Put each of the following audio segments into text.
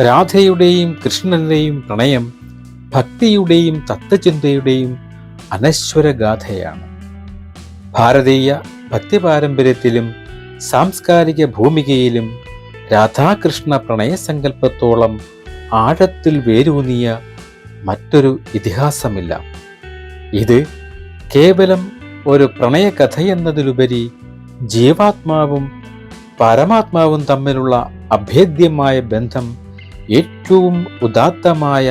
രാധയുടെയും കൃഷ്ണന്റെയും പ്രണയം ഭക്തിയുടെയും തത്വചിന്തയുടെയും അനശ്വര ഗാഥയാണ്. ഭാരതീയ ഭക്തി പാരമ്പര്യത്തിലും സാംസ്കാരിക ഭൂമികയിലും രാധാകൃഷ്ണ പ്രണയസങ്കല്പത്തോളം ആഴത്തിൽ വേരൂന്നിയ മറ്റൊരു ഇതിഹാസമില്ല. ഇത് കേവലം ഒരു പ്രണയകഥയെന്നതിലുപരി ജീവാത്മാവും പരമാത്മാവും തമ്മിലുള്ള അഭേദ്യമായ ബന്ധം ഏറ്റവും ഉദാത്തമായ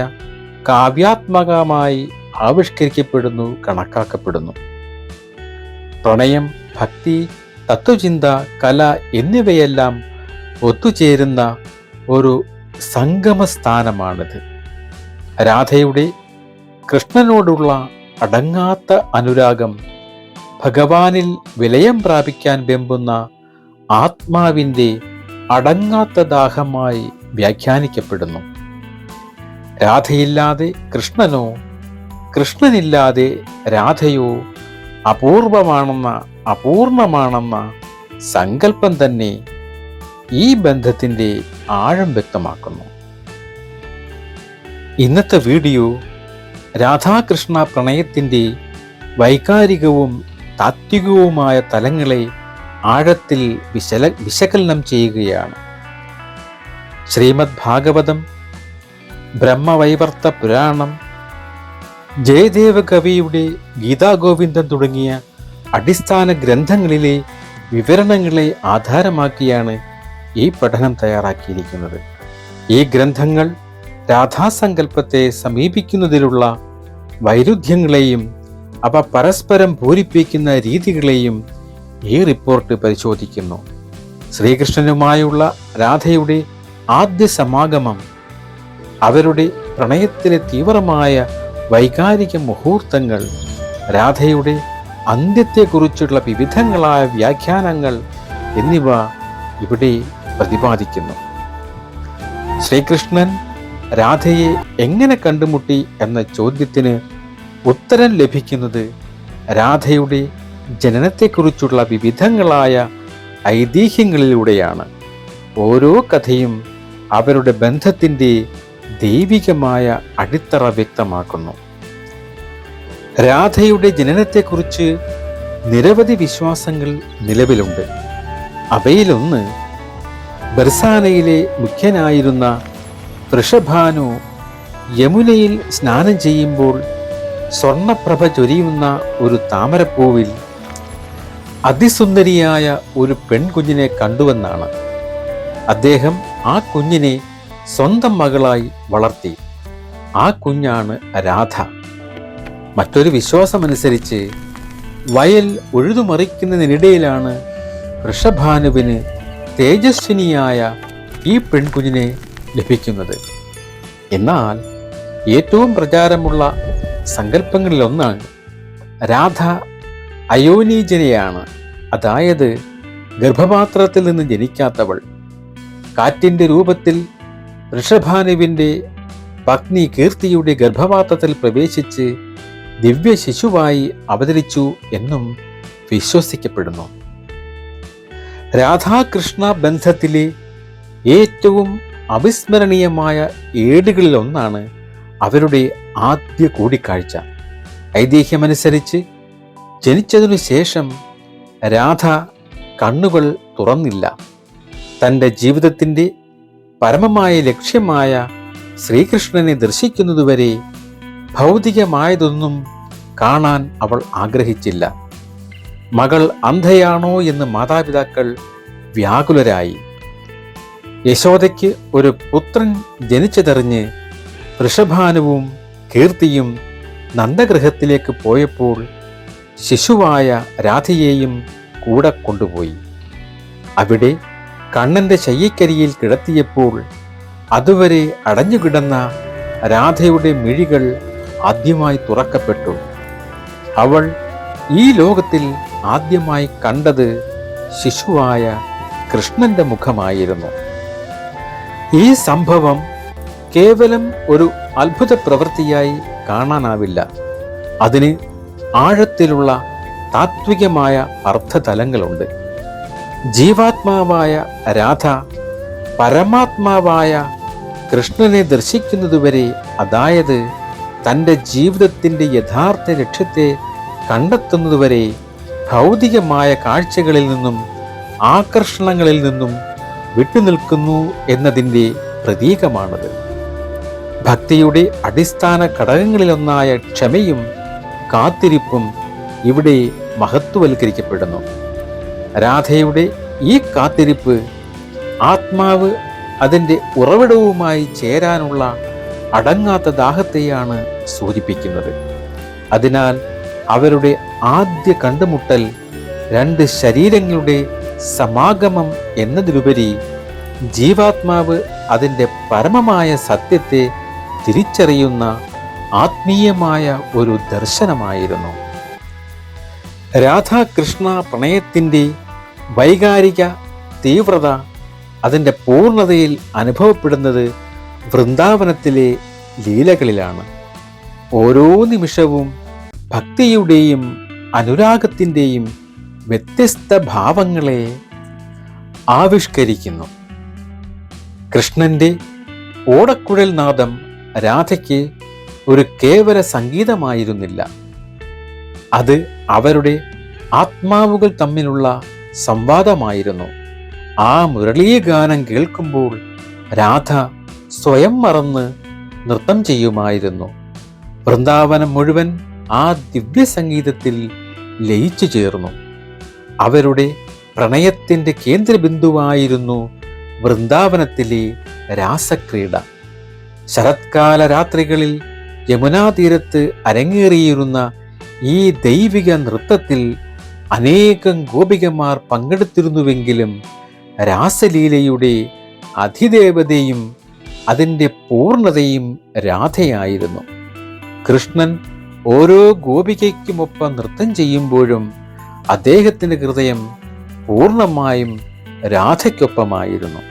കാവ്യാത്മകമായി ആവിഷ്കരിക്കപ്പെടുന്നു, കണക്കാക്കപ്പെടുന്നു. പ്രണയം, ഭക്തി, തത്വചിന്ത, കല എന്നിവയെല്ലാം ഒത്തുചേരുന്ന ഒരു സംഗമസ്ഥാനമാണിത്. രാധയുടെ കൃഷ്ണനോടുള്ള അടങ്ങാത്ത അനുരാഗം ഭഗവാനിൽ വിലയം പ്രാപിക്കാൻ വെമ്പുന്ന ആത്മാവിൻ്റെ അടങ്ങാത്ത ദാഹമായി വ്യാഖ്യാനിക്കപ്പെടുന്നു. രാധയില്ലാതെ കൃഷ്ണനോ കൃഷ്ണനില്ലാതെ രാധയോ അപൂർണമാണെന്ന സങ്കല്പം തന്നെ ഈ ബന്ധത്തിൻ്റെ ആഴം വ്യക്തമാക്കുന്നു. ഇന്നത്തെ വീഡിയോ രാധാകൃഷ്ണ പ്രണയത്തിൻ്റെ വൈകാരികവും താത്വികവുമായ തലങ്ങളെ ആഴത്തിൽ വിശകലനം ചെയ്യുകയാണ്. ശ്രീമദ് ഭാഗവതം, ബ്രഹ്മവൈവർത്ത പുരാണം, ജയദേവ കവിയുടെ ഗീതാഗോവിന്ദം തുടങ്ങിയ അടിസ്ഥാന ഗ്രന്ഥങ്ങളിലെ വിവരണങ്ങളെ ആധാരമാക്കിയാണ് ഈ പഠനം തയ്യാറാക്കിയിരിക്കുന്നത്. ഈ ഗ്രന്ഥങ്ങൾ രാധാസങ്കല്പത്തെ സമീപിക്കുന്നതിലുള്ള വൈരുദ്ധ്യങ്ങളെയും അവ പരസ്പരം പൂരിപ്പിക്കുന്ന രീതികളെയും ഈ റിപ്പോർട്ട് പരിശോധിക്കുന്നു. ശ്രീകൃഷ്ണനുമായുള്ള രാധയുടെ ആദ്യ സമാഗമം, അവരുടെ പ്രണയത്തിലെ തീവ്രമായ വൈകാരിക മുഹൂർത്തങ്ങൾ, രാധയുടെ അന്ത്യത്തെക്കുറിച്ചുള്ള വിവിധങ്ങളായ വ്യാഖ്യാനങ്ങൾ എന്നിവ ഇവിടെ പ്രതിപാദിക്കുന്നു. ശ്രീകൃഷ്ണൻ രാധയെ എങ്ങനെ കണ്ടുമുട്ടി എന്ന ചോദ്യത്തിന് ഉത്തരം ലഭിക്കുന്നത് രാധയുടെ ജനനത്തെക്കുറിച്ചുള്ള വിവിധങ്ങളായ ഐതിഹ്യങ്ങളിലൂടെയാണ്. ഓരോ കഥയും അവരുടെ ബന്ധത്തിൻ്റെ ദൈവികമായ അടിത്തറ വ്യക്തമാക്കുന്നു. രാധയുടെ ജനനത്തെക്കുറിച്ച് നിരവധി വിശ്വാസങ്ങൾ നിലവിലുണ്ട്. അവയിലൊന്ന്, ബർസാനയിലെ മുഖ്യനായിരുന്ന വൃഷഭാനു യമുനയിൽ സ്നാനം ചെയ്യുമ്പോൾ സ്വർണപ്രഭ ചൊരിയുന്ന ഒരു താമരപ്പൂവിൽ അതിസുന്ദരിയായ ഒരു പെൺകുഞ്ഞിനെ കണ്ടുവെന്നാണ്. അദ്ദേഹം ആ കുഞ്ഞിനെ സ്വന്തം മകളായി വളർത്തി. ആ കുഞ്ഞാണ് രാധ. മറ്റൊരു വിശ്വാസമനുസരിച്ച് വയൽ ഉഴുതുമറിക്കുന്നതിനിടയിലാണ് വൃഷഭാനുവിന് തേജസ്വിനിയായ ഈ പെൺകുഞ്ഞിനെ ലഭിക്കുന്നത്. എന്നാൽ ഏറ്റവും പ്രചാരമുള്ള സങ്കല്പങ്ങളിലൊന്നാണ് രാധ അയോനീജനയാണ്, അതായത് ഗർഭപാത്രത്തിൽ നിന്ന് ജനിക്കാത്തവൾ. കാറ്റിൻ്റെ രൂപത്തിൽ വൃഷഭാനുവിൻ്റെ പത്നി കീർത്തിയുടെ ഗർഭപാത്രത്തിൽ പ്രവേശിച്ച് ദിവ്യ ശിശുവായി അവതരിച്ചു എന്നും വിശ്വസിക്കപ്പെടുന്നു. രാധാകൃഷ്ണ ബന്ധത്തിലെ ഏറ്റവും അവിസ്മരണീയമായ ഏടുകളിലൊന്നാണ് അവരുടെ ആദ്യ കൂടിക്കാഴ്ച. ഐതിഹ്യമനുസരിച്ച് ജനിച്ചതിനു ശേഷം രാധ കണ്ണുകൾ തുറന്നില്ല. തൻ്റെ ജീവിതത്തിൻ്റെ പരമമായ ലക്ഷ്യമായ ശ്രീകൃഷ്ണനെ ദർശിക്കുന്നതുവരെ ഭൗതികമായതൊന്നും കാണാൻ അവൾ ആഗ്രഹിച്ചില്ല. മകൾ അന്ധയാണോ എന്ന് മാതാപിതാക്കൾ വ്യാകുലരായി. യശോദയ്ക്ക് ഒരു പുത്രൻ ജനിച്ചതറിഞ്ഞ് വൃഷഭാനുവും കീർത്തിയും നന്ദഗൃഹത്തിലേക്ക് പോയപ്പോൾ ശിശുവായ രാധയെയും കൂടെ കൊണ്ടുപോയി. അവിടെ കണ്ണന്റെ ശയ്യക്കരിയിൽ കിടത്തിയപ്പോൾ അതുവരെ അടഞ്ഞുകിടന്ന രാധയുടെ മിഴികൾ ആദ്യമായി തുറക്കപ്പെട്ടു. അവൾ ഈ ലോകത്തിൽ ആദ്യമായി കണ്ടത് ശിശുവായ കൃഷ്ണന്റെ മുഖമായിരുന്നു. ഈ സംഭവം കേവലം ഒരു അത്ഭുത പ്രവൃത്തിയായി കാണാനാവില്ല. അതിന് ആഴത്തിലുള്ള താത്വികമായ അർത്ഥതലങ്ങളുണ്ട്. ജീവാത്മാവായ രാധ പരമാത്മാവായ കൃഷ്ണനെ ദർശിക്കുന്നതുവരെ, അതായത് തൻ്റെ ജീവിതത്തിൻ്റെ യഥാർത്ഥ ലക്ഷ്യത്തെ കണ്ടെത്തുന്നതുവരെ ഭൗതികമായ കാഴ്ചകളിൽ നിന്നും ആകർഷണങ്ങളിൽ നിന്നും വിട്ടുനിൽക്കുന്നു എന്നതിൻ്റെ പ്രതീകമാണത്. ഭക്തിയുടെ അടിസ്ഥാന ഘടകങ്ങളിലൊന്നായ ക്ഷമയും കാത്തിരിപ്പും ഇവിടെ മഹത്വവൽക്കരിക്കപ്പെടുന്നു. രാധയുടെ ഈ കാത്തിരിപ്പ് ആത്മാവ് അതിൻ്റെ ഉറവിടവുമായി ചേരാനുള്ള അടങ്ങാത്ത ദാഹത്തെയാണ് സൂചിപ്പിക്കുന്നത്. അതിനാൽ അവരുടെ ആദ്യ കണ്ടുമുട്ടൽ രണ്ട് ശരീരങ്ങളുടെ സമാഗമം എന്നതിലുപരി ജീവാത്മാവ് അതിൻ്റെ പരമമായ സത്യത്തെ തിരിച്ചറിയുന്ന ആത്മീയമായ ഒരു ദർശനമായിരുന്നു. രാധാകൃഷ്ണ പ്രണയത്തിൻ്റെ വൈകാരിക തീവ്രത അതിൻ്റെ പൂർണ്ണതയിൽ അനുഭവപ്പെടുന്നത് വൃന്ദാവനത്തിലെ ലീലകളിലാണ്. ഓരോ നിമിഷവും ഭക്തിയുടെയും അനുരാഗത്തിൻ്റെയും വ്യത്യസ്ത ഭാവങ്ങളെ ആവിഷ്കരിക്കുന്നു. കൃഷ്ണന്റെ ഓടക്കുഴൽ നാദം രാധയ്ക്ക് ഒരു കേവല സംഗീതമായിരുന്നില്ല. അത് അവരുടെ ആത്മാവുകൾ തമ്മിലുള്ള സംവാദമായിരുന്നു. ആ മുരളീഗാനം കേൾക്കുമ്പോൾ രാധ സ്വയം മറന്ന് നൃത്തം ചെയ്യുമായിരുന്നു. വൃന്ദാവനം മുഴുവൻ ആ ദിവ്യ സംഗീതത്തിൽ ലയിച്ചു ചേർന്നു. അവരുടെ പ്രണയത്തിൻ്റെ കേന്ദ്രബിന്ദുവായിരുന്നു വൃന്ദാവനത്തിലെ രാസക്രീഡ. ശരത്കാല രാത്രികളിൽ യമുനാതീരത്ത് അരങ്ങേറിയിരുന്ന ഈ ദൈവിക നൃത്തത്തിൽ അനേകം ഗോപികമാർ പങ്കെടുത്തിരുന്നുവെങ്കിലും രാസലീലയുടെ അധിദേവതയും അതിൻ്റെ പൂർണ്ണതയും രാധയായിരുന്നു. കൃഷ്ണൻ ഓരോ ഗോപികയ്ക്കുമൊപ്പം നൃത്തം ചെയ്യുമ്പോഴും അദ്ദേഹത്തിൻ്റെ ഹൃദയം പൂർണ്ണമായും രാധയ്ക്കൊപ്പമായിരുന്നു.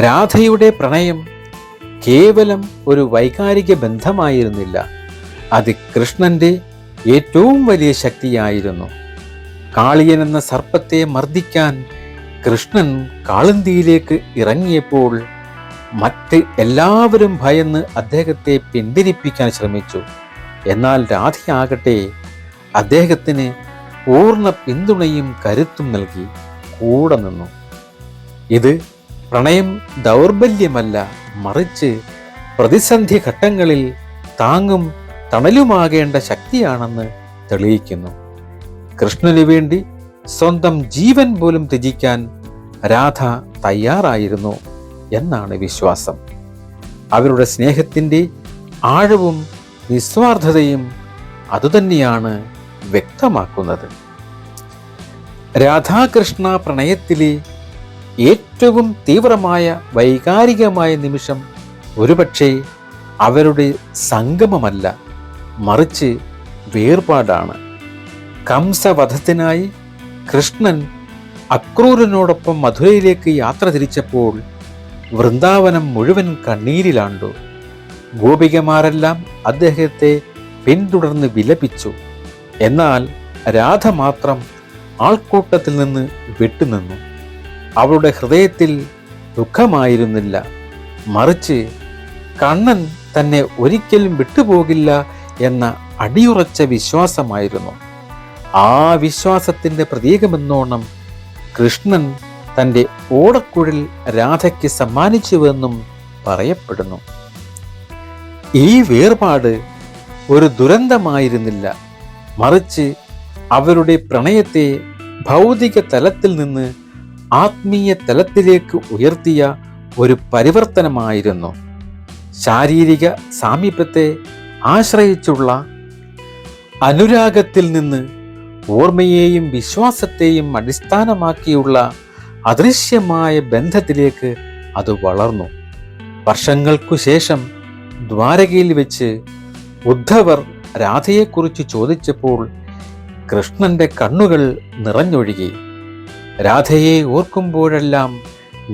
രാധയുടെ പ്രണയം കേവലം ഒരു വൈകാരിക ബന്ധമായിരുന്നില്ല, അത് കൃഷ്ണന്റെ ഏറ്റവും വലിയ ശക്തിയായിരുന്നു. കാളിയൻ എന്ന സർപ്പത്തെ മർദ്ദിക്കാൻ കൃഷ്ണൻ കാളന്തിയിലേക്ക് ഇറങ്ങിയപ്പോൾ മറ്റ് എല്ലാവരും ഭയന്ന് അദ്ദേഹത്തെ പിന്തിരിപ്പിക്കാൻ ശ്രമിച്ചു. എന്നാൽ രാധയാകട്ടെ അദ്ദേഹത്തിന് പൂർണ്ണ പിന്തുണയും കരുത്തും നൽകി കൂടെ നിന്നു. ഇത് പ്രണയം ദൗർബല്യമല്ല, മറിച്ച് പ്രതിസന്ധി ഘട്ടങ്ങളിൽ താങ്ങും തണലുമാകേണ്ട ശക്തിയാണെന്ന് തെളിയിക്കുന്നു. കൃഷ്ണന് വേണ്ടി സ്വന്തം ജീവൻ പോലും ത്യജിക്കാൻ രാധ തയ്യാറായിരുന്നു എന്നാണ് വിശ്വാസം. അവരുടെ സ്നേഹത്തിൻ്റെ ആഴവും നിസ്വാർത്ഥതയും അതുതന്നെയാണ് വ്യക്തമാക്കുന്നത്. രാധാകൃഷ്ണ പ്രണയത്തിലെ ഏറ്റവും തീവ്രമായ വൈകാരികമായ നിമിഷം ഒരുപക്ഷെ അവരുടെ സംഗമമല്ല, മറിച്ച് വേർപാടാണ്. കംസവധത്തിനായി കൃഷ്ണൻ അക്രൂരനോടൊപ്പം മധുരയിലേക്ക് യാത്ര തിരിച്ചപ്പോൾ വൃന്ദാവനം മുഴുവൻ കണ്ണീരിലാണ്ടു. ഗോപികമാരെല്ലാം അദ്ദേഹത്തെ പിന്തുടർന്ന് വിലപിച്ചു. എന്നാൽ രാധ മാത്രം ആൾക്കൂട്ടത്തിൽ നിന്ന് വിട്ടുനിന്നു. അവളുടെ ഹൃദയത്തിൽ ദുഃഖമായിരുന്നില്ല, മറിച്ച് കണ്ണൻ തന്നെ ഒരിക്കലും വിട്ടുപോകില്ല എന്ന അടിയുറച്ച വിശ്വാസമായിരുന്നു. ആ വിശ്വാസത്തിൻ്റെ പ്രതീകമെന്നോണം കൃഷ്ണൻ തൻ്റെ ഓടക്കുഴൽ രാധയ്ക്ക് സമ്മാനിച്ചുവെന്നും പറയപ്പെടുന്നു. ഈ വേർപാട് ഒരു ദുരന്തമായിരുന്നില്ല, മറിച്ച് അവരുടെ പ്രണയത്തെ ഭൗതിക തലത്തിൽ നിന്ന് ആത്മീയ തലത്തിലേക്ക് ഉയർത്തിയ ഒരു പരിവർത്തനമായിരുന്നു. ശാരീരിക സാമീപ്യത്തെ ആശ്രയിച്ചുള്ള അനുരാഗത്തിൽ നിന്ന് ഓർമ്മയെയും വിശ്വാസത്തെയും അടിസ്ഥാനമാക്കിയുള്ള അദൃശ്യമായ ബന്ധത്തിലേക്ക് അത് വളർന്നു. വർഷങ്ങൾക്കു ശേഷം ദ്വാരകയിൽ വെച്ച് ഉദ്ധവർ രാധയെക്കുറിച്ച് ചോദിച്ചപ്പോൾ കൃഷ്ണന്റെ കണ്ണുകൾ നിറഞ്ഞൊഴുകി. രാധയെ ഓർക്കുമ്പോഴെല്ലാം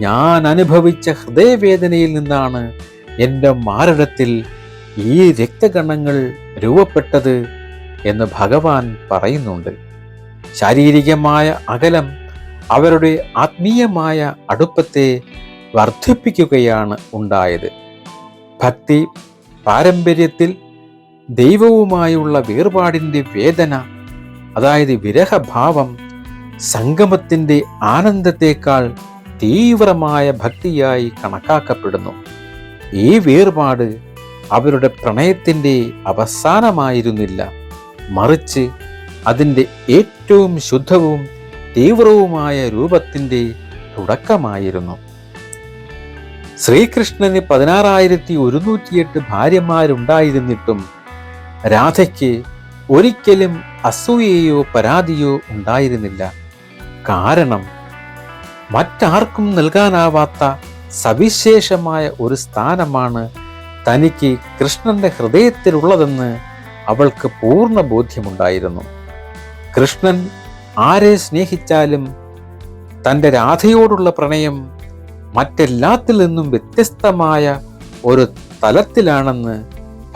ഞാൻ അനുഭവിച്ച ഹൃദയവേദനയിൽ നിന്നാണ് എൻ്റെ മാരടത്തിൽ ഈ രക്തകണങ്ങൾ രൂപപ്പെട്ടത് എന്ന് ഭഗവാൻ പറയുന്നുണ്ട്. ശാരീരികമായ അകലം അവരുടെ ആത്മീയമായ അടുപ്പത്തെ വർദ്ധിപ്പിക്കുകയാണ് ഉണ്ടായത്. ഭക്തി പാരമ്പര്യത്തിൽ ദൈവവുമായുള്ള വേർപാടിൻ്റെ വേദന, അതായത് വിരഹഭാവം, സംഗമത്തിൻ്റെ ആനന്ദത്തേക്കാൾ തീവ്രമായ ഭക്തിയായി കണക്കാക്കപ്പെടുന്നു. ഈ വേർപാട് അവരുടെ പ്രണയത്തിൻ്റെ അവസാനമായിരുന്നില്ല, മറിച്ച് അതിൻ്റെ ഏറ്റവും ശുദ്ധവും തീവ്രവുമായ രൂപത്തിൻ്റെ തുടക്കമായിരുന്നു. ശ്രീകൃഷ്ണന് 16,108 ഭാര്യമാരുണ്ടായിരുന്നിട്ടും രാധയ്ക്ക് ഒരിക്കലും അസൂയയോ പരാതിയോ ഉണ്ടായിരുന്നില്ല. കാരണം മറ്റാർക്കും നൽകാനാവാത്ത സവിശേഷമായ ഒരു സ്ഥാനമാണ് തനിക്ക് കൃഷ്ണന്റെ ഹൃദയത്തിലുള്ളതെന്ന് അവൾക്ക് പൂർണ്ണ ബോധ്യമുണ്ടായിരുന്നു. കൃഷ്ണൻ ആരെ സ്നേഹിച്ചാലും തൻ്റെ രാധയോടുള്ള പ്രണയം മറ്റെല്ലാത്തിൽ നിന്നും വ്യത്യസ്തമായ ഒരു തലത്തിലാണെന്ന്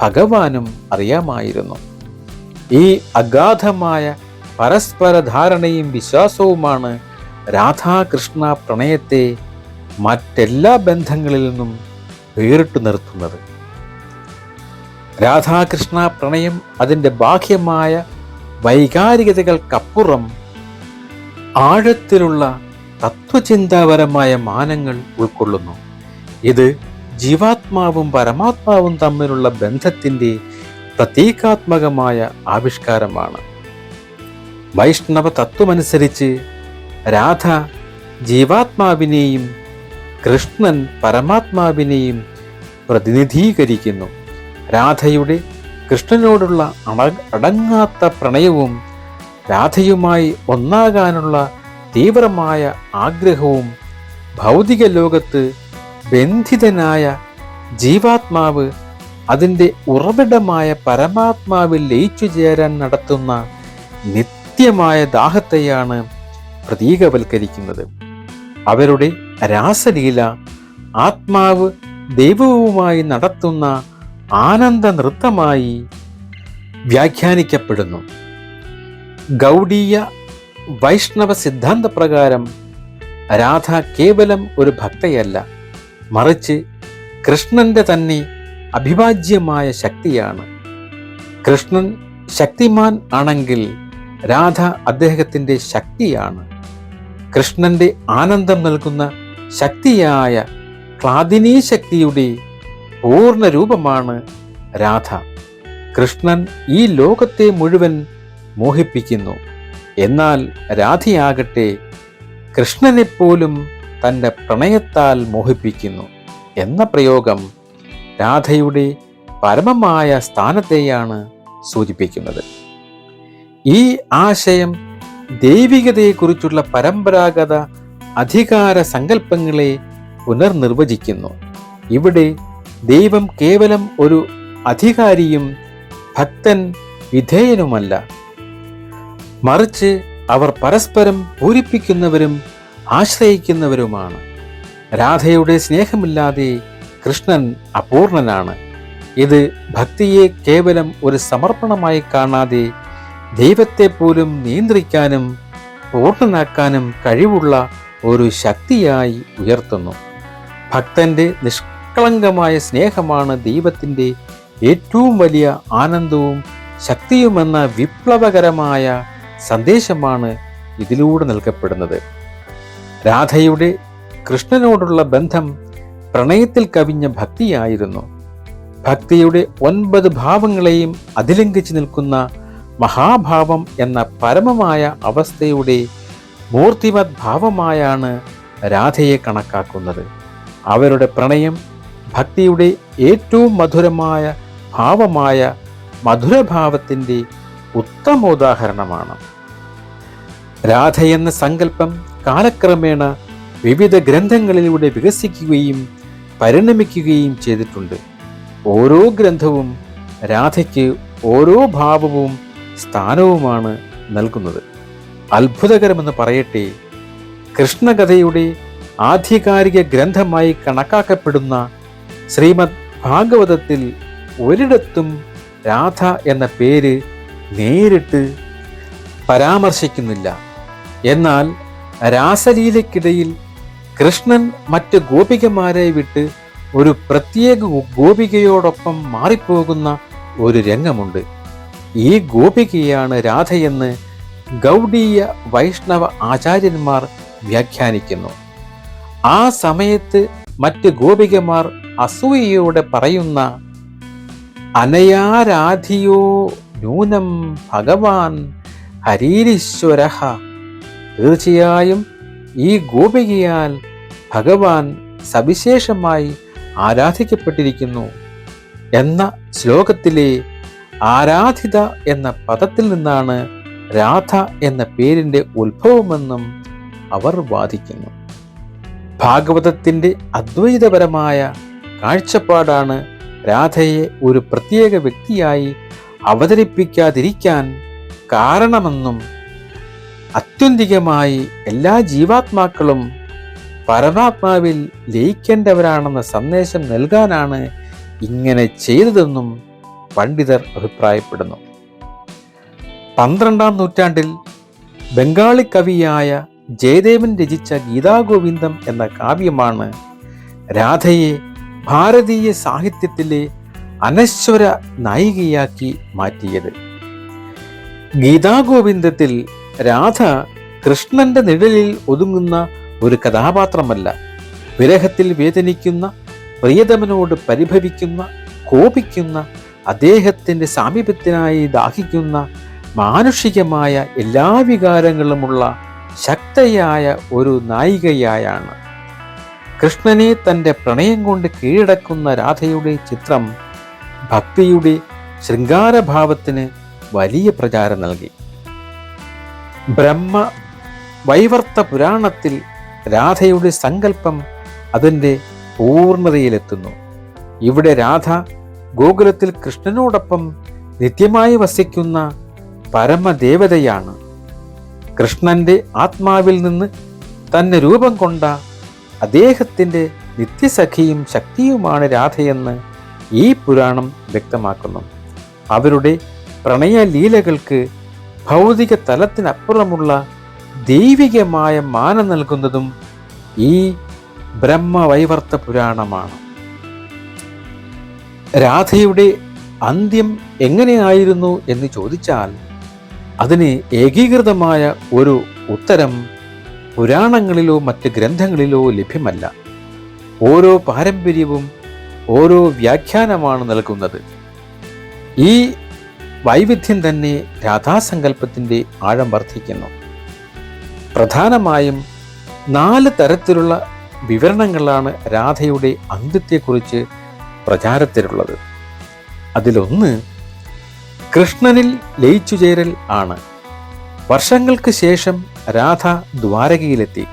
ഭഗവാനും അറിയാമായിരുന്നു. ഈ അഗാധമായ പരസ്പര ധാരണയും വിശ്വാസവുമാണ് രാധാകൃഷ്ണ പ്രണയത്തെ മറ്റെല്ലാ ബന്ധങ്ങളിൽ നിന്നും വേറിട്ടു നിർത്തുന്നത്. രാധാകൃഷ്ണ പ്രണയം അതിൻ്റെ ബാഹ്യമായ വൈകാരികതകൾക്കപ്പുറം ആഴത്തിലുള്ള തത്വചിന്താപരമായ മാനങ്ങൾ ഉൾക്കൊള്ളുന്നു. ഇത് ജീവാത്മാവും പരമാത്മാവും തമ്മിലുള്ള ബന്ധത്തിൻ്റെ പ്രതീകാത്മകമായ ആവിഷ്കാരമാണ്. വൈഷ്ണവ തത്വമനുസരിച്ച് രാധ ജീവാത്മാവിനെയും കൃഷ്ണൻ പരമാത്മാവിനെയും പ്രതിനിധീകരിക്കുന്നു. രാധയുടെ കൃഷ്ണനോടുള്ള അടങ്ങാത്ത പ്രണയവും രാധയുമായി ഒന്നാകാനുള്ള തീവ്രമായ ആഗ്രഹവും ഭൗതിക ലോകത്ത് ബന്ധിതനായ ജീവാത്മാവ് അതിൻ്റെ ഉറവിടമായ പരമാത്മാവിൽ ലയിച്ചു ചേരാൻ നടത്തുന്ന നിത്യമായ ദാഹത്തെയാണ് പ്രതീകവൽക്കരിക്കുന്നത്. അവരുടെ രാസലീല ആത്മാവ് ദൈവവുമായി നടത്തുന്ന ആനന്ദ നൃത്തമായി വ്യാഖ്യാനിക്കപ്പെടുന്നു. ഗൗഡീയ വൈഷ്ണവ സിദ്ധാന്ത പ്രകാരം രാധ കേവലം ഒരു ഭക്തയല്ല, മറിച്ച് കൃഷ്ണന്റെ തന്നെ അവിഭാജ്യമായ ശക്തിയാണ്. കൃഷ്ണൻ ശക്തിമാൻ ആണെങ്കിൽ രാധ അദ്ദേഹത്തിൻ്റെ ശക്തിയാണ്. കൃഷ്ണന്റെ ആനന്ദം നൽകുന്ന ശക്തിയായ ക്ലാദിനീ ശക്തിയുടെ പൂർണ്ണ രൂപമാണ് രാധ. കൃഷ്ണൻ ഈ ലോകത്തെ മുഴുവൻ മോഹിപ്പിക്കുന്നു, എന്നാൽ രാധയാകട്ടെ കൃഷ്ണനെപ്പോലും തൻ്റെ പ്രണയത്താൽ മോഹിപ്പിക്കുന്നു എന്ന പ്രയോഗം രാധയുടെ പരമമായ സ്ഥാനത്തെയാണ് സൂചിപ്പിക്കുന്നത്. ഈ ആശയം ദൈവികതയെക്കുറിച്ചുള്ള പരമ്പരാഗത അധികാര സങ്കല്പങ്ങളെ പുനർനിർവചിക്കുന്നു. ഇവിടെ ദൈവം കേവലം ഒരു അധികാരിയും ഭക്തൻ വിധേയനുമല്ല, മറിച്ച് അവർ പരസ്പരം പൂരിപ്പിക്കുന്നവരും ആശ്രയിക്കുന്നവരുമാണ്. രാധയുടെ സ്നേഹമില്ലാതെ കൃഷ്ണൻ അപൂർണനാണ്. ഇത് ഭക്തിയെ കേവലം ഒരു സമർപ്പണമായി കാണാതെ ദൈവത്തെ പോലും നിയന്ത്രിക്കാനും പൂർണ്ണനാക്കാനും കഴിവുള്ള ഒരു ശക്തിയായി ഉയർത്തുന്നു. ഭക്തന്റെ നിഷ്കളങ്കമായ സ്നേഹമാണ് ദൈവത്തിൻ്റെ ഏറ്റവും വലിയ ആനന്ദവും ശക്തിയുമെന്ന വിപ്ലവകരമായ സന്ദേശമാണ് ഇതിലൂടെ നൽകപ്പെടുന്നത്. രാധയുടെ കൃഷ്ണനോടുള്ള ബന്ധം പ്രണയത്തിൽ കവിഞ്ഞ ഭക്തിയായിരുന്നു. ഭക്തിയുടെ 9 ഭാവങ്ങളെയും അതിലംഘിച്ചു നിൽക്കുന്ന മഹാഭാവം എന്ന പരമമായ അവസ്ഥയുടെ മൂർത്തിമത് ഭാവമായാണ് രാധയെ കണക്കാക്കുന്നത്. അവരുടെ പ്രണയം ഭക്തിയുടെ ഏറ്റവും മധുരമായ ഭാവമായ മധുരഭാവത്തിൻ്റെ ഉത്തമോദാഹരണമാണ്. രാധയെന്ന സങ്കല്പം കാലക്രമേണ വിവിധ ഗ്രന്ഥങ്ങളിലൂടെ വികസിക്കുകയും പരിണമിക്കുകയും ചെയ്തിട്ടുണ്ട്. ഓരോ ഗ്രന്ഥവും രാധയ്ക്ക് ഓരോ ഭാവവും സ്ഥാനവുമാണ് നൽകുന്നത്. അത്ഭുതകരമെന്ന് പറയട്ടെ, കൃഷ്ണകഥയുടെ ആധികാരിക ഗ്രന്ഥമായി കണക്കാക്കപ്പെടുന്ന ശ്രീമദ് ഭാഗവതത്തിൽ ഒരിടത്തും രാധ എന്ന പേര് നേരിട്ട് പരാമർശിക്കുന്നില്ല. എന്നാൽ രാസലീലയ്ക്കിടയിൽ കൃഷ്ണൻ മറ്റ് ഗോപികമാരെ വിട്ട് ഒരു പ്രത്യേക ഗോപികയോടൊപ്പം മാറിപ്പോകുന്ന ഒരു രംഗമുണ്ട്. ഈ ഗോപികയാണ് രാധയെന്ന് ഗൗഡീയ വൈഷ്ണവ ആചാര്യന്മാർ വ്യാഖ്യാനിക്കുന്നു. ആ സമയത്ത് മറ്റ് ഗോപികമാർ അസൂയയോടെ പറയുന്ന അനയാരാധിയോ നൂനം ഭഗവാൻ ഹരീരീശ്വര, തീർച്ചയായും ഈ ഗോപികയാൽ ഭഗവാൻ സവിശേഷമായി ആരാധിക്കപ്പെട്ടിരിക്കുന്നു എന്ന ശ്ലോകത്തിലെ ആരാധിത എന്ന പദത്തിൽ നിന്നാണ് രാധ എന്ന പേരിന്റെ ഉത്ഭവമെന്നും അവർ വാദിക്കുന്നു. ഭാഗവതത്തിന്റെ അദ്വൈതപരമായ കാഴ്ചപ്പാടാണ് രാധയെ ഒരു പ്രത്യേക വ്യക്തിയായി അവതരിപ്പിക്കാതിരിക്കാൻ കാരണമെന്നും ആത്യന്തികമായി എല്ലാ ജീവാത്മാക്കളും പരമാത്മാവിൽ ലയിക്കേണ്ടവരാണെന്ന സന്ദേശം നൽകാനാണ് ഇങ്ങനെ ചെയ്തതെന്നും പണ്ഡിതർ അഭിപ്രായപ്പെടുന്നു. 12-ാം നൂറ്റാണ്ടിൽ ബംഗാളി കവിയായ ജയദേവൻ രചിച്ച ഗീതാഗോവിന്ദം എന്ന കാവ്യമാണ് രാധയെ ഭാരതീയ സാഹിത്യത്തിലെ അനശ്വര നായികയാക്കി മാറ്റിയത്. ഗീതാഗോവിന്ദത്തിൽ രാധ കൃഷ്ണന്റെ നിഴലിൽ ഒതുങ്ങുന്ന ഒരു കഥാപാത്രമല്ല. വിരഹത്തിൽ വേദനിക്കുന്ന, പ്രിയതമനോട് പരിഭവിക്കുന്ന, കോപിക്കുന്ന, അദ്ദേഹത്തിന്റെ സാമീപ്യത്തിനായി ദാഹിക്കുന്ന, മാനുഷികമായ എല്ലാ വികാരങ്ങളുമുള്ള ശക്തയായ ഒരു നായികയായാണ്. കൃഷ്ണനെ തൻ്റെ പ്രണയം കൊണ്ട് കീഴടക്കുന്ന രാധയുടെ ചിത്രം ഭക്തിയുടെ ശൃംഗാരഭാവത്തിന് വലിയ പ്രചാരം നൽകി. ബ്രഹ്മ വൈവർത്ത പുരാണത്തിൽ രാധയുടെ സങ്കല്പം അതിൻ്റെ പൂർണ്ണതയിലെത്തുന്നു. ഇവിടെ രാധ ഗോകുലത്തിൽ കൃഷ്ണനോടൊപ്പം നിത്യമായി വസിക്കുന്ന പരമദേവതയാണ്. കൃഷ്ണന്റെ ആത്മാവിൽ നിന്ന് തന്നെ രൂപം കൊണ്ട അദ്ദേഹത്തിൻ്റെ നിത്യസഖിയും ശക്തിയുമാണ് രാധയെന്ന് ഈ പുരാണം വ്യക്തമാക്കുന്നു. അവരുടെ പ്രണയലീലകൾക്ക് ഭൗതിക തലത്തിനപ്പുറമുള്ള ദൈവികമായ മാനം നൽകുന്നതും ഈ ബ്രഹ്മവൈവർത്ത പുരാണമാണ്. രാധയുടെ അന്ത്യം എങ്ങനെയായിരുന്നു എന്ന് ചോദിച്ചാൽ അതിന് ഏകീകൃതമായ ഒരു ഉത്തരം പുരാണങ്ങളിലോ മറ്റ് ഗ്രന്ഥങ്ങളിലോ ലഭ്യമല്ല. ഓരോ പാരമ്പര്യവും ഓരോ വ്യാഖ്യാനമാണ് നൽകുന്നത്. ഈ വൈവിധ്യം തന്നെ രാധാസങ്കല്പത്തിൻ്റെ ആഴം വർദ്ധിക്കുന്നു. പ്രധാനമായും 4 തരത്തിലുള്ള വിവരണങ്ങളാണ് രാധയുടെ അന്ത്യത്തെക്കുറിച്ച് പ്രചാരത്തിലുള്ളത്. അതിലൊന്ന് കൃഷ്ണനിൽ ലയിച്ചു ചേരൽ ആണ്. വർഷങ്ങൾക്ക് ശേഷം രാധ ദ്വാരകയിലെത്തി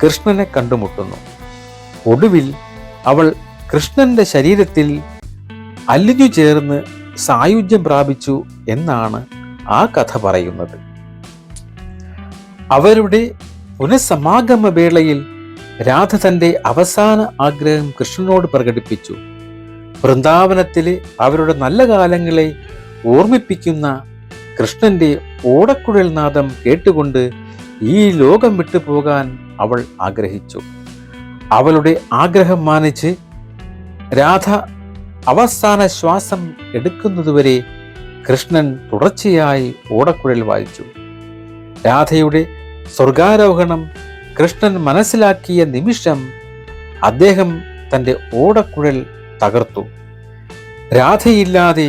കൃഷ്ണനെ കണ്ടുമുട്ടുന്നു. ഒടുവിൽ അവൾ കൃഷ്ണന്റെ ശരീരത്തിൽ അലിഞ്ഞു ചേർന്ന് സായുജ്യം പ്രാപിച്ചു എന്നാണ് ആ കഥ പറയുന്നത്. അവരുടെ പുനഃസമാഗമ വേളയിൽ രാധ തൻ്റെ അവസാന ആഗ്രഹം കൃഷ്ണനോട് പ്രകടിപ്പിച്ചു. വൃന്ദാവനത്തിലെ അവരുടെ നല്ല കാലങ്ങളെ ഓർമ്മിപ്പിക്കുന്ന കൃഷ്ണന്റെ ഓടക്കുഴൽ നാദം കേട്ടുകൊണ്ട് ഈ ലോകം വിട്ടുപോകാൻ അവൾ ആഗ്രഹിച്ചു. അവളുടെ ആഗ്രഹം മാനിച്ച് രാധ അവസാന ശ്വാസം എടുക്കുന്നതുവരെ കൃഷ്ണൻ തുടർച്ചയായി ഓടക്കുഴൽ വായിച്ചു. രാധയുടെ സ്വർഗാരോഹണം കൃഷ്ണൻ മനസ്സിലാക്കിയ നിമിഷം അദ്ദേഹം തൻ്റെ ഓടക്കുഴൽ തകർത്തു. രാധയില്ലാതെ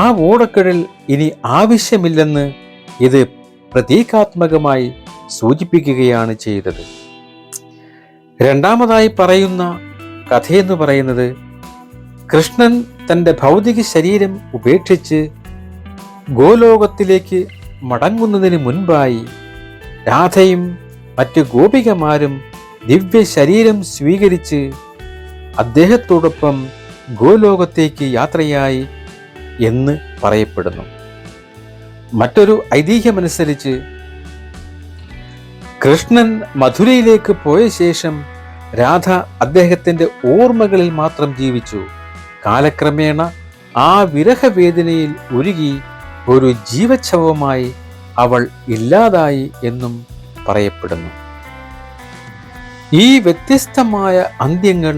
ആ ഓടക്കുഴൽ ഇനി ആവശ്യമില്ലെന്ന് ഇത് പ്രതീകാത്മകമായി സൂചിപ്പിക്കുകയാണ് ചെയ്തത്. രണ്ടാമതായി പറയുന്ന കഥയെന്ന് പറയുന്നത് കൃഷ്ണൻ തൻ്റെ ഭൗതിക ശരീരം ഉപേക്ഷിച്ച് ഗോലോകത്തിലേക്ക് മടങ്ങുന്നതിന് മുൻപായി രാധയും മറ്റ് ഗോപികമാരും ദിവ്യ ശരീരം സ്വീകരിച്ച് അദ്ദേഹത്തോടൊപ്പം ഗോലോകത്തേക്ക് യാത്രയായി എന്ന് പറയപ്പെടുന്നു. മറ്റൊരു ഐതിഹ്യമനുസരിച്ച് കൃഷ്ണൻ മധുരയിലേക്ക് പോയ ശേഷം രാധ അദ്ദേഹത്തിൻ്റെ ഓർമ്മകളിൽ മാത്രം ജീവിച്ചു. കാലക്രമേണ ആ വിരഹവേദനയിൽ ഉരുകി ഒരു ജീവച്ഛവമായി അവൾ ഇല്ലാതായി എന്നും പറയപ്പെടുന്നു. ഈ വ്യത്യസ്തമായ അന്ത്യങ്ങൾ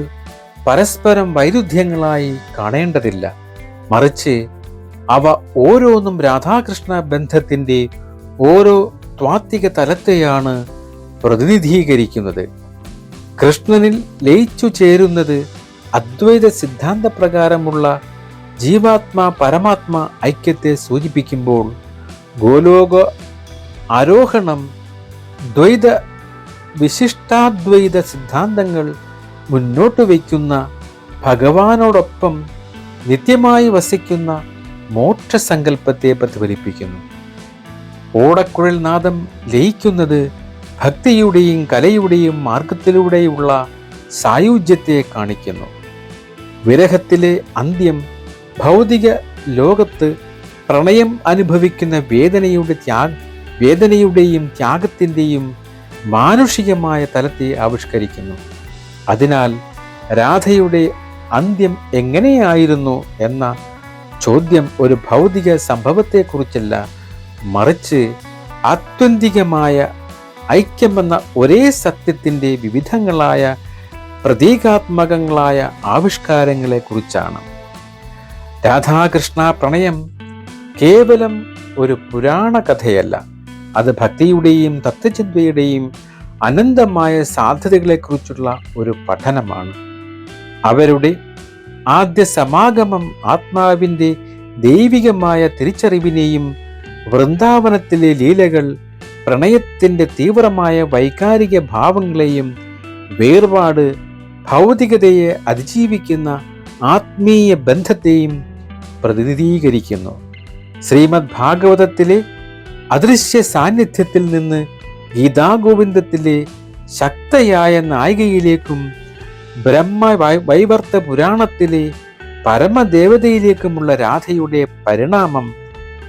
പരസ്പരം വൈരുദ്ധ്യങ്ങളായി കാണേണ്ടതില്ല. മറിച്ച് അവ ഓരോന്നും രാധാകൃഷ്ണ ബന്ധത്തിന്റെ ഓരോ ത്വാത്വിക തലത്തെയാണ് പ്രതിനിധീകരിക്കുന്നത്. കൃഷ്ണനിൽ ലയിച്ചു ചേരുന്നത് അദ്വൈത സിദ്ധാന്ത പ്രകാരമുള്ള ജീവാത്മാ പരമാത്മാ ഐക്യത്തെ സൂചിപ്പിക്കുമ്പോൾ, ഗോലോക ആരോഹണം ദ്വൈത വിശിഷ്ടാദ്വൈത സിദ്ധാന്തങ്ങൾ മുന്നോട്ട് വയ്ക്കുന്ന ഭഗവാനോടൊപ്പം നിത്യമായി വസിക്കുന്ന മോക്ഷസങ്കല്പത്തെ പ്രതിഫലിപ്പിക്കുന്നു. ഓടക്കുഴൽ നാദം ലയിക്കുന്നത് ഭക്തിയുടെയും കലയുടെയും മാർഗത്തിലൂടെയുള്ള സായുജ്യത്തെ കാണിക്കുന്നു. വിരഹത്തിലെ അന്ത്യം ഭൗതിക ലോകത്ത് പ്രണയം അനുഭവിക്കുന്ന വേദനയുടെയും ത്യാഗത്തിൻ്റെയും മാനുഷികമായ തലത്തെ ആവിഷ്കരിക്കുന്നു. അതിനാൽ രാധയുടെ അന്ത്യം എങ്ങനെയായിരുന്നു എന്ന ചോദ്യം ഒരു ഭൗതിക സംഭവത്തെക്കുറിച്ചല്ല, മറിച്ച് ആത്യന്തികമായ ഐക്യമെന്ന ഒരേ സത്യത്തിൻ്റെ വിവിധങ്ങളായ പ്രതീകാത്മകങ്ങളായ ആവിഷ്കാരങ്ങളെ കുറിച്ചാണ്. രാധാകൃഷ്ണ പ്രണയം കേവലം ഒരു പുരാണ കഥയല്ല, അത് ഭക്തിയുടെയും തത്വചിന്തയുടെയും അനന്തമായ സാധ്യതകളെക്കുറിച്ചുള്ള ഒരു പഠനമാണ്. അവരുടെ ആദ്യ സമാഗമം ആത്മാവിൻ്റെ ദൈവികമായ തിരിച്ചറിവിനെയും വൃന്ദാവനത്തിലെ ലീലകൾ പ്രണയത്തിൻ്റെ തീവ്രമായ വൈകാരിക ഭാവങ്ങളെയും വേർപാട് ഭൗതികതയെ അതിജീവിക്കുന്ന ആത്മീയ ബന്ധത്തെയും പ്രതിനിധീകരിക്കുന്നു. ശ്രീമദ് ഭാഗവതത്തിലെ അദൃശ്യ സാന്നിധ്യത്തിൽ നിന്ന് ഗീതാഗോവിന്ദത്തിലെ ശക്തയായ നായികയിലേക്കും വൈവർത്ത പുരാണത്തിലെ പരമദേവതയിലേക്കുമുള്ള രാധയുടെ പരിണാമം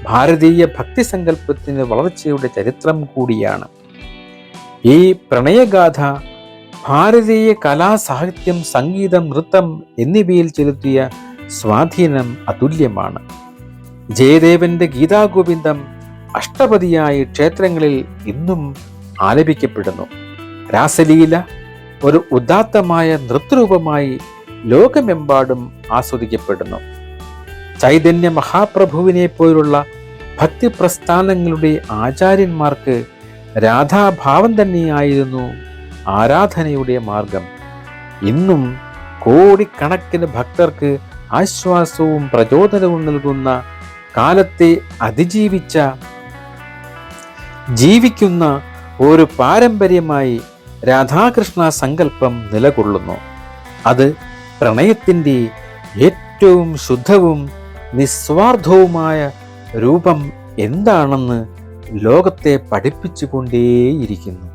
ഭാരതീയ ഭക്തിസങ്കല്പത്തിന് വളർച്ചയുടെ ചരിത്രം കൂടിയാണ്. ഈ പ്രണയഗാഥ ഭാരതീയ കലാ, സാഹിത്യം, സംഗീതം, നൃത്തം എന്നിവയിൽ ചെലുത്തിയ സ്വാധീനം അതുല്യമാണ്. ജയദേവന്റെ ഗീതാഗോവിന്ദം അഷ്ടപതിയായി ക്ഷേത്രങ്ങളിൽ ഇന്നും ആലപിക്കപ്പെടുന്നു. രാസലീല ഒരു ഉദാത്തമായ നൃത്തരൂപമായി ലോകമെമ്പാടും ആസ്വദിക്കപ്പെടുന്നു. ചൈതന്യ മഹാപ്രഭുവിനെ പോലുള്ള ഭക്തിപ്രസ്ഥാനങ്ങളുടെ ആചാര്യന്മാർക്ക് രാധാഭാവം തന്നെയായിരുന്നു ആരാധനയുടെ മാർഗം. ഇന്നും കോടിക്കണക്കിന് ഭക്തർക്ക് ആശ്വാസവും പ്രചോദനവും നൽകുന്ന കാലത്തെ ജീവിക്കുന്ന ഒരു പാരമ്പര്യമായി രാധാകൃഷ്ണ സങ്കല്പം നിലകൊള്ളുന്നു. അത് പ്രണയത്തിൻ്റെ ഏറ്റവും ശുദ്ധവും നിസ്വാർത്ഥവുമായ രൂപം എന്താണെന്ന് ലോകത്തെ പഠിപ്പിച്ചുകൊണ്ടേയിരിക്കുന്നു.